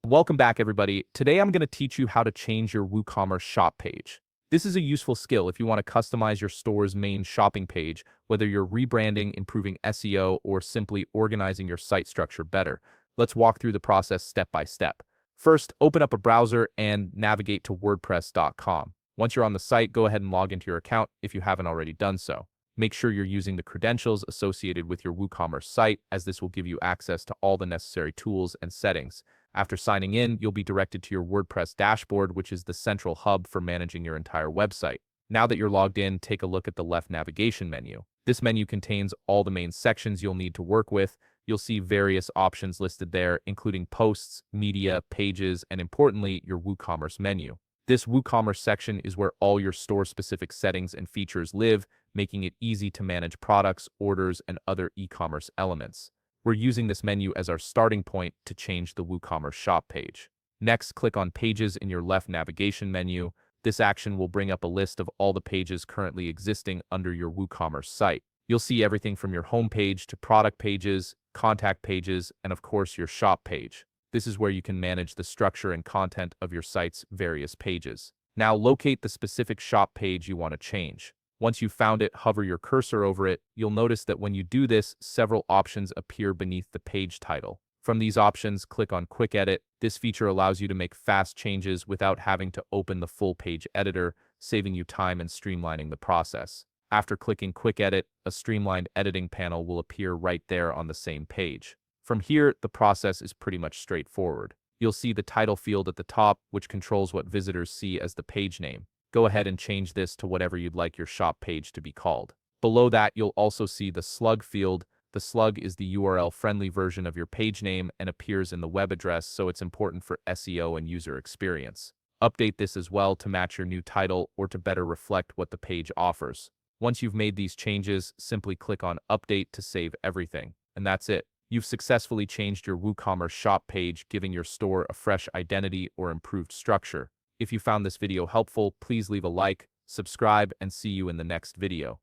Welcome back, everybody. Today I'm going to teach you how to change your WooCommerce shop page. This is a useful skill if you want to customize your store's main shopping page, whether you're rebranding, improving SEO, or simply organizing your site structure better. Let's walk through the process step by step. First, open up a browser and navigate to WordPress.com. Once you're on the site, go ahead and log into your account if you haven't already done so. Make sure you're using the credentials associated with your WooCommerce site, as this will give you access to all the necessary tools and settings. After signing in, you'll be directed to your WordPress dashboard, which is the central hub for managing your entire website. Now that you're logged in, take a look at the left navigation menu. This menu contains all the main sections you'll need to work with. You'll see various options listed there, including posts, media, pages, and importantly, your WooCommerce menu. This WooCommerce section is where all your store-specific settings and features live, making it easy to manage products, orders, and other e-commerce elements. We're using this menu as our starting point to change the WooCommerce shop page. Next, click on Pages in your left navigation menu. This action will bring up a list of all the pages currently existing under your WooCommerce site. You'll see everything from your home page to product pages, contact pages, and of course your shop page. This is where you can manage the structure and content of your site's various pages. Now locate the specific shop page you want to change. Once you've found it, hover your cursor over it. You'll notice that when you do this, several options appear beneath the page title. From these options, click on Quick Edit. This feature allows you to make fast changes without having to open the full page editor, saving you time and streamlining the process. After clicking Quick Edit, a streamlined editing panel will appear right there on the same page. From here, the process is pretty much straightforward. You'll see the title field at the top, which controls what visitors see as the page name. Go ahead and change this to whatever you'd like your shop page to be called. Below that, you'll also see the slug field. The slug is the URL-friendly version of your page name and appears in the web address, so it's important for SEO and user experience. Update this as well to match your new title or to better reflect what the page offers. Once you've made these changes, simply click on Update to save everything. And that's it. You've successfully changed your WooCommerce shop page, giving your store a fresh identity or improved structure. If you found this video helpful, please leave a like, subscribe, and see you in the next video.